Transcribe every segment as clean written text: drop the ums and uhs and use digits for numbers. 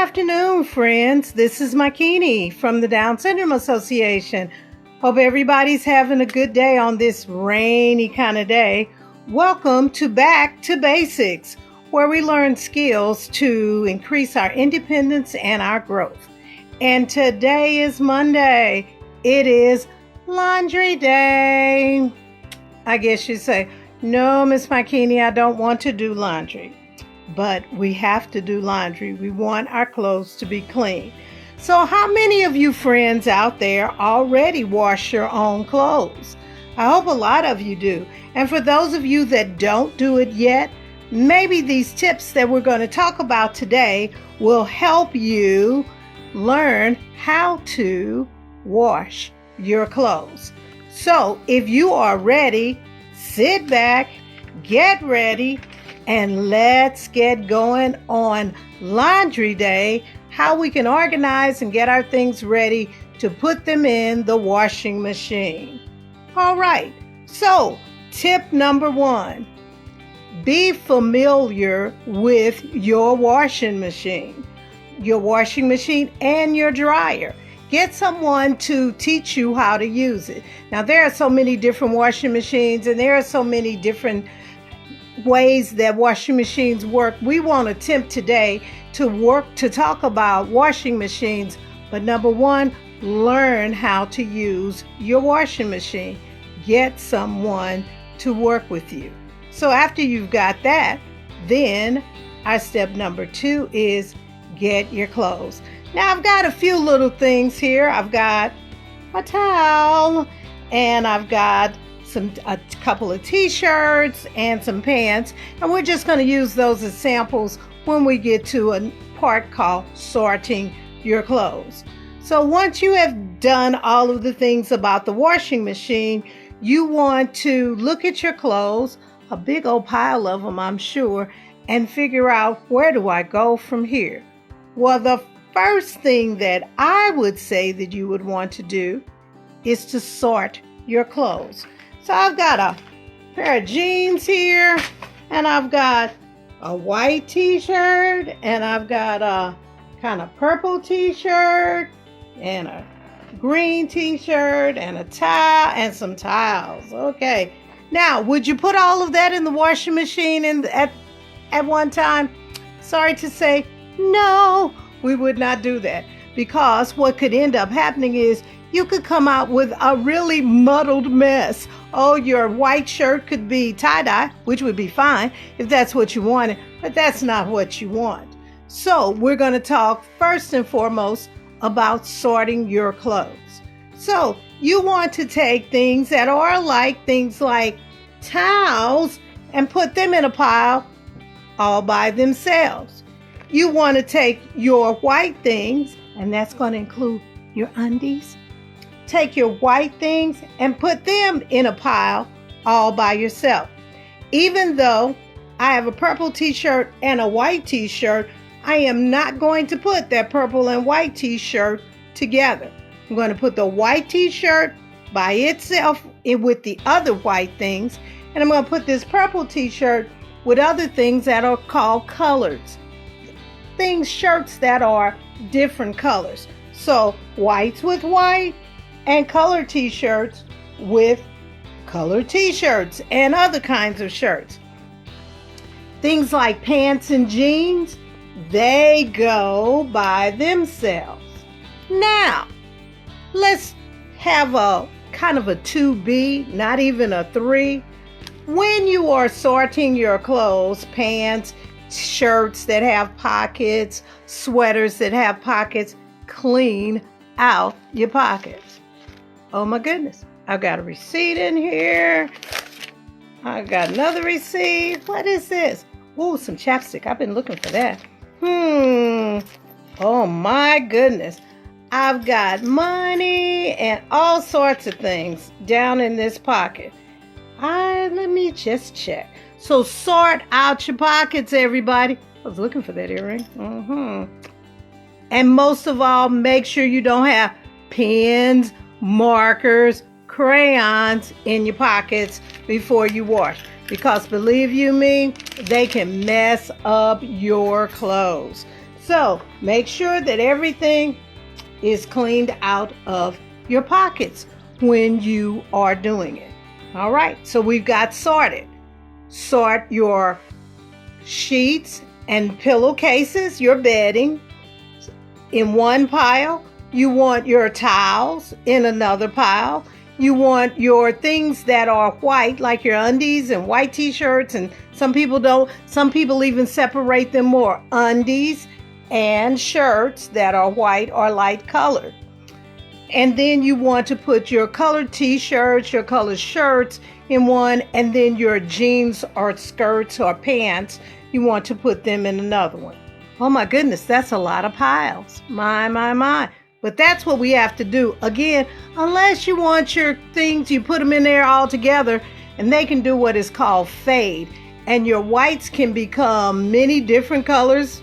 afternoon, friends. This is Makini from the Down Syndrome Association. Hope everybody's having a good day on this rainy kind of day. Welcome to Back to Basics, where we learn skills to increase our independence and our growth. And today is Monday. It is laundry day. I guess you say, no, Miss Makini, I don't want to do laundry. But we have to do laundry. We want our clothes to be clean. So how many of you friends out there already wash your own clothes? I hope a lot of you do. And for those of you that don't do it yet, maybe these tips that we're going to talk about today will help you learn how to wash your clothes. So if you are ready, sit back, get ready, and let's get going on laundry day, how we can organize and get our things ready to put them in the washing machine. All right, so tip number 1, be familiar with your washing machine and your dryer. Get someone to teach you how to use it. Now, there are so many different washing machines and there are so many different ways that washing machines work. We won't attempt today to talk about washing machines, but number 1, learn how to use your washing machine. Get someone to work with you. So after you've got that, then our step number 2 is get your clothes. Now I've got a few little things here. I've got a towel and I've got a couple of t-shirts and some pants, and we're just going to use those as samples when we get to a part called sorting your clothes. So once you have done all of the things about the washing machine, you want to look at your clothes, a big old pile of them, I'm sure, and figure out, where do I go from here? Well, the first thing that I would say that you would want to do is to sort your clothes. So I've got a pair of jeans here, and I've got a white t-shirt, and I've got a kind of purple t-shirt, and a green t-shirt, and a towel, and some towels. Okay. Now, would you put all of that in the washing machine at one time? Sorry to say, no, we would not do that, because what could end up happening is you could come out with a really muddled mess. Oh, your white shirt could be tie-dye, which would be fine if that's what you wanted, but that's not what you want. So we're going to talk first and foremost about sorting your clothes. So you want to take things that are like things like towels and put them in a pile all by themselves. You want to take your white things, and that's going to include your undies. Take your white things and put them in a pile all by yourself. Even though I have a purple t-shirt and a white t-shirt, I am not going to put that purple and white t-shirt together. I'm going to put the white t-shirt by itself with the other white things, and I'm going to put this purple t-shirt with other things that are called colors. Shirts that are different colors. So whites with white, and color t-shirts with color t-shirts and other kinds of shirts. Things like pants and jeans, they go by themselves. Now, let's have a kind of a 2B, not even a 3. When you are sorting your clothes, pants, shirts that have pockets, sweaters that have pockets, clean out your pockets. Oh my goodness, I've got a receipt in here. I've got another receipt. What is this? Oh, some chapstick. I've been looking for that. Oh my goodness. I've got money and all sorts of things down in this pocket. Let me just check. So sort out your pockets, everybody. I was looking for that earring. And most of all, make sure you don't have pens, markers, crayons in your pockets before you wash. Because believe you me, they can mess up your clothes. So make sure that everything is cleaned out of your pockets when you are doing it. All right, so we've got sorted. Sort your sheets and pillowcases, your bedding, in one pile. You want your towels in another pile. You want your things that are white, like your undies and white t-shirts, and some people don't. Some people even separate them more. Undies and shirts that are white or light colored. And then you want to put your colored t-shirts, your colored shirts in one, and then your jeans or skirts or pants, you want to put them in another one. Oh my goodness, that's a lot of piles. My. But that's what we have to do. Again, unless you want your things, you put them in there all together, and they can do what is called fade. And your whites can become many different colors,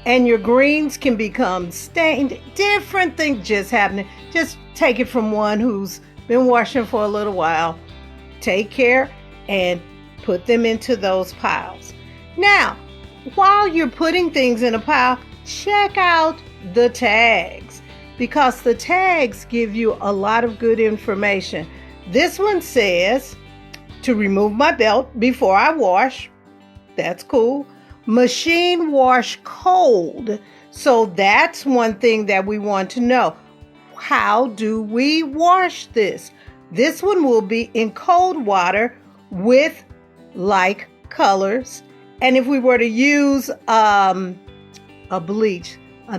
and your greens can become stained. Different things just happening. Just take it from one who's been washing for a little while. Take care and put them into those piles. Now, while you're putting things in a pile, check out the tags, because the tags give you a lot of good information. This one says to remove my belt before I wash. That's cool. Machine wash cold. So that's one thing that we want to know. How do we wash this? This one will be in cold water with like colors. And if we were to use a bleach, a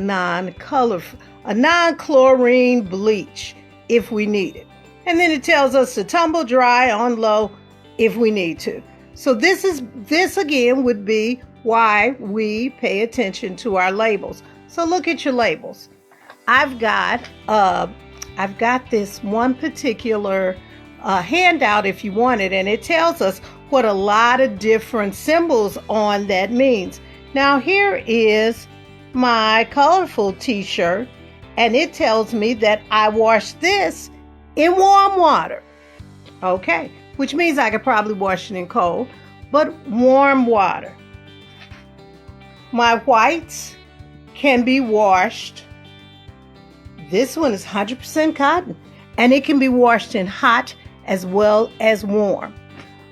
non-chlorine bleach, if we need it. And then it tells us to tumble dry on low if we need to. So this again would be why we pay attention to our labels. So look at your labels. I've got this one particular handout if you want it, and it tells us what a lot of different symbols on that means. Now here is my colorful t-shirt, and it tells me that I wash this in warm water. Okay, which means I could probably wash it in cold, but warm water. My whites can be washed. This one is 100% cotton, and it can be washed in hot as well as warm.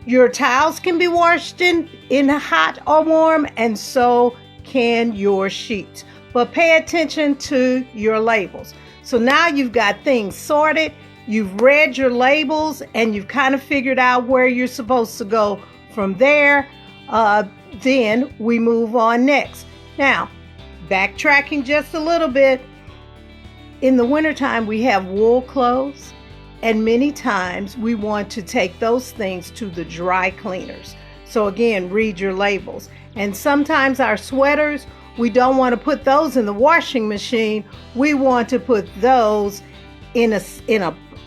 Your towels can be washed in hot or warm, and so can your sheets. But pay attention to your labels. So now you've got things sorted, you've read your labels, and you've kind of figured out where you're supposed to go from there. Then we move on next. Now, backtracking just a little bit. In the wintertime, we have wool clothes, and many times we want to take those things to the dry cleaners. So again, read your labels. And sometimes our sweaters, we don't want to put those in the washing machine. We want to put those in a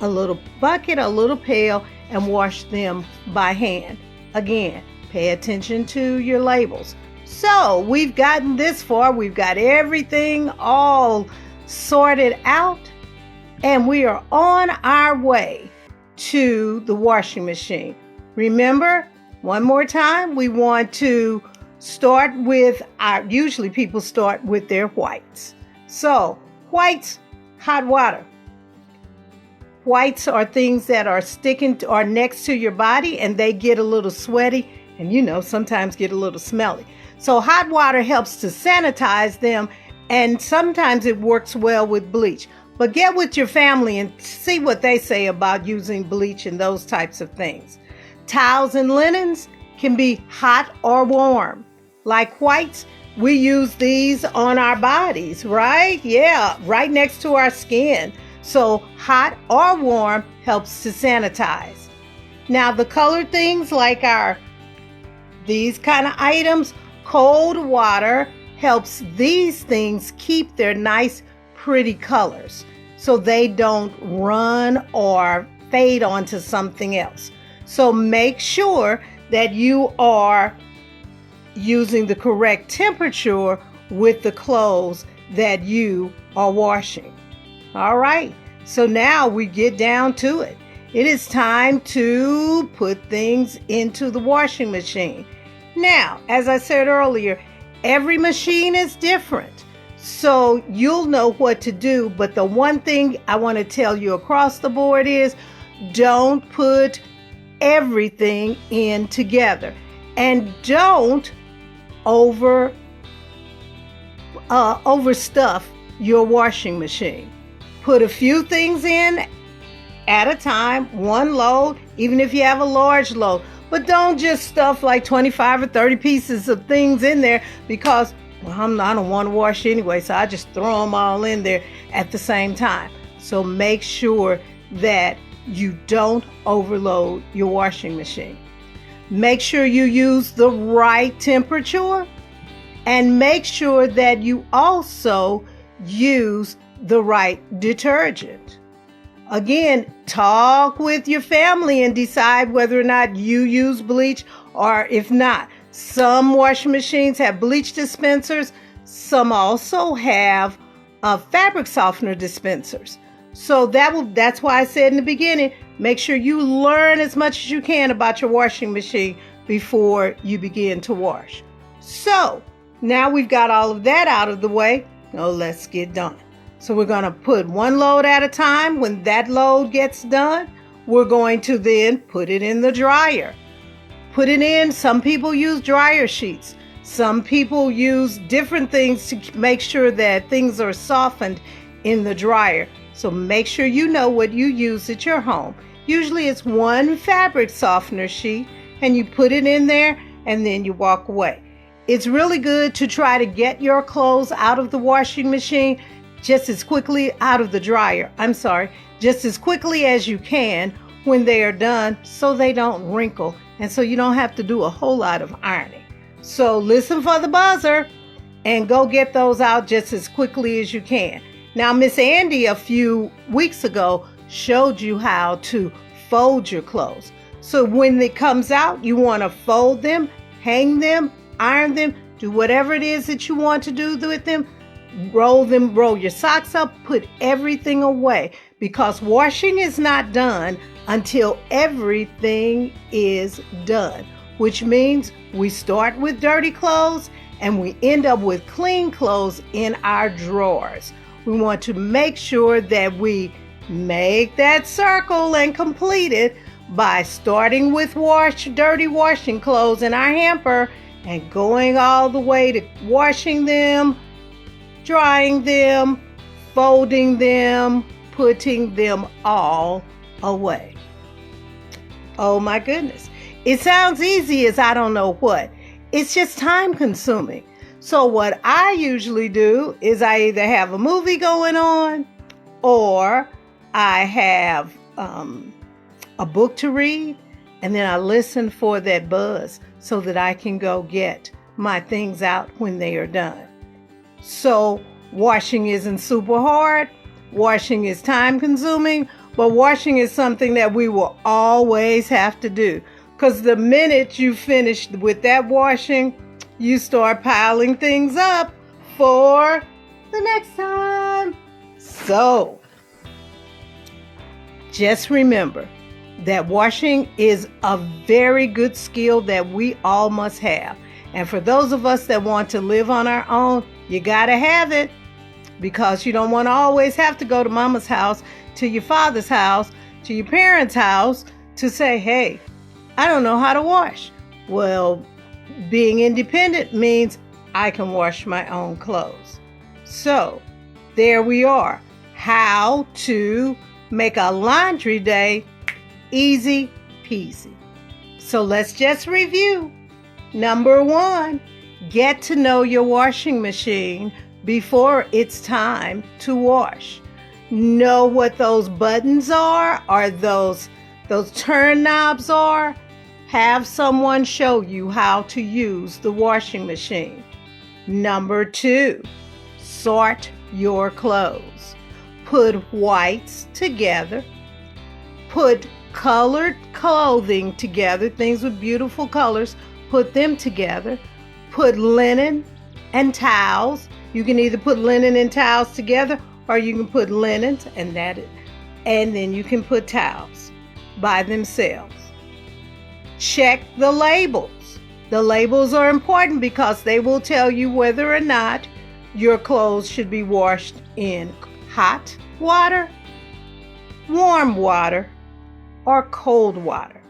little bucket, a little pail, and wash them by hand. Again, pay attention to your labels. So we've gotten this far. We've got everything all sorted out, and we are on our way to the washing machine. Remember, one more time, we want to start with usually people start with their whites. So whites, hot water. Whites are things that are sticking or next to your body, and they get a little sweaty and sometimes get a little smelly. So hot water helps to sanitize them, and sometimes it works well with bleach. But get with your family and see what they say about using bleach and those types of things. Towels and linens can be hot or warm. Like whites, we use these on our bodies, right? Yeah, right next to our skin. So hot or warm helps to sanitize. Now the colored things like these kind of items, cold water helps these things keep their nice, pretty colors so they don't run or fade onto something else. So make sure that you are using the correct temperature with the clothes that you are washing. All right, so now we get down to it. It is time to put things into the washing machine. Now, as I said earlier, every machine is different. So you'll know what to do. But the one thing I want to tell you across the board is don't put everything in together, and don't overstuff your washing machine. Put a few things in at a time, one load, even if you have a large load. But don't just stuff like 25 or 30 pieces of things in there, because I don't want to wash anyway, so I just throw them all in there at the same time. So make sure that you don't overload your washing machine. Make sure you use the right temperature, and make sure that you also use the right detergent. Again, talk with your family and decide whether or not you use bleach, or if not. Some washing machines have bleach dispensers. Some also have fabric softener dispensers. So that's why I said in the beginning, make sure you learn as much as you can about your washing machine before you begin to wash. So now we've got all of that out of the way. Now let's get done. So we're going to put one load at a time. When that load gets done, we're going to then put it in the dryer. Put it in. Some people use dryer sheets. Some people use different things to make sure that things are softened in the dryer. So make sure you know what you use at your home. Usually it's one fabric softener sheet, and you put it in there and then you walk away. It's really good to try to get your clothes out of the washing machine just as quickly out of the dryer. Just as quickly as you can when they are done, so they don't wrinkle and so you don't have to do a whole lot of ironing. So listen for the buzzer and go get those out just as quickly as you can. Now, Miss Andy a few weeks ago showed you how to fold your clothes. So when it comes out, you want to fold them, hang them, iron them, do whatever it is that you want to do with them. Roll your socks up, put everything away, because washing is not done until everything is done, which means we start with dirty clothes and we end up with clean clothes in our drawers. We want to make sure that we make that circle and complete it by starting with dirty washing clothes in our hamper and going all the way to washing them, drying them, folding them, putting them all away. Oh my goodness. It sounds easy as I don't know what. It's just time consuming. So what I usually do is I either have a movie going on, or I have a book to read, and then I listen for that buzz so that I can go get my things out when they are done. So washing isn't super hard. Washing is time consuming, but washing is something that we will always have to do, because the minute you finish with that washing, you start piling things up for the next time. So just remember that washing is a very good skill that we all must have. And for those of us that want to live on our own, you got to have it, because you don't want to always have to go to mama's house, to your father's house, to your parents' house to say, hey, I don't know how to wash. Well, being independent means I can wash my own clothes. So there we are. How to make a laundry day easy peasy. So let's just review. Number 1, get to know your washing machine before it's time to wash. Know what those buttons are, or those turn knobs are. Have someone show you how to use the washing machine. Number 2, sort your clothes. Put whites together. Put colored clothing together, things with beautiful colors. Put them together. Put linen and towels. You can either put linen and towels together, or you can put linens and then you can put towels by themselves. Check the labels. The labels are important because they will tell you whether or not your clothes should be washed in hot water, warm water, or cold water.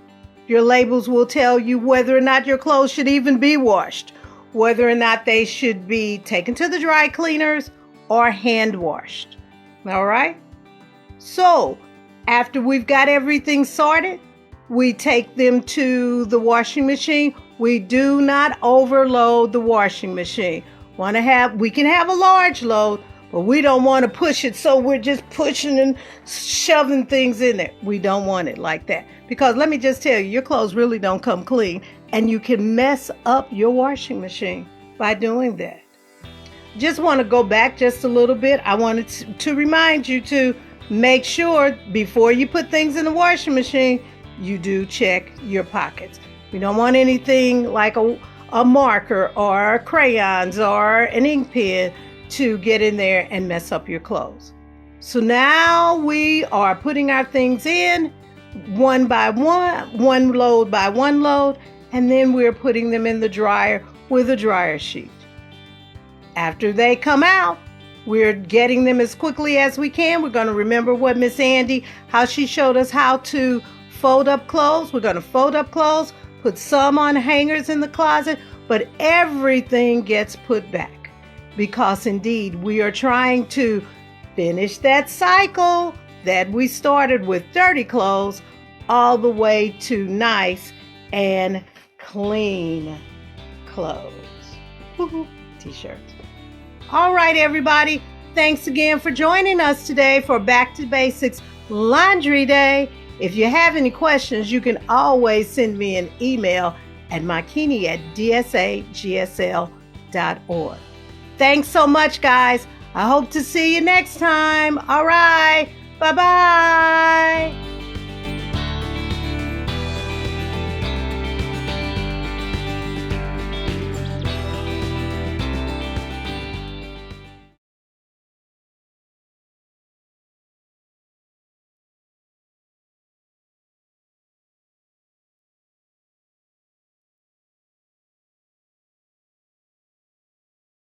Your labels will tell you whether or not your clothes should even be washed, whether or not they should be taken to the dry cleaners or hand washed. All right? So, after we've got everything sorted, we take them to the washing machine. We do not overload the washing machine. We can have a large load, but we don't want to push it so we're just pushing and shoving things in there. We don't want it like that. Because let me just tell you, your clothes really don't come clean, and you can mess up your washing machine by doing that. Just want to go back just a little bit. I wanted to remind you to make sure before you put things in the washing machine, you do check your pockets. We don't want anything like a marker or crayons or an ink pen to get in there and mess up your clothes. So now we are putting our things in one by one load by one load, and then we're putting them in the dryer with a dryer sheet. After they come out, we're getting them as quickly as we can. We're going to remember what Miss Andy, how she showed us how to fold up clothes. We're going to fold up clothes, put some on hangers in the closet, but everything gets put back, because indeed we are trying to finish that cycle that we started with dirty clothes all the way to nice and clean clothes. T-shirts. All right, everybody. Thanks again for joining us today for Back to Basics Laundry Day. If you have any questions, you can always send me an email at makini@dsagsl.org. Thanks so much, guys. I hope to see you next time. All right. Bye-bye.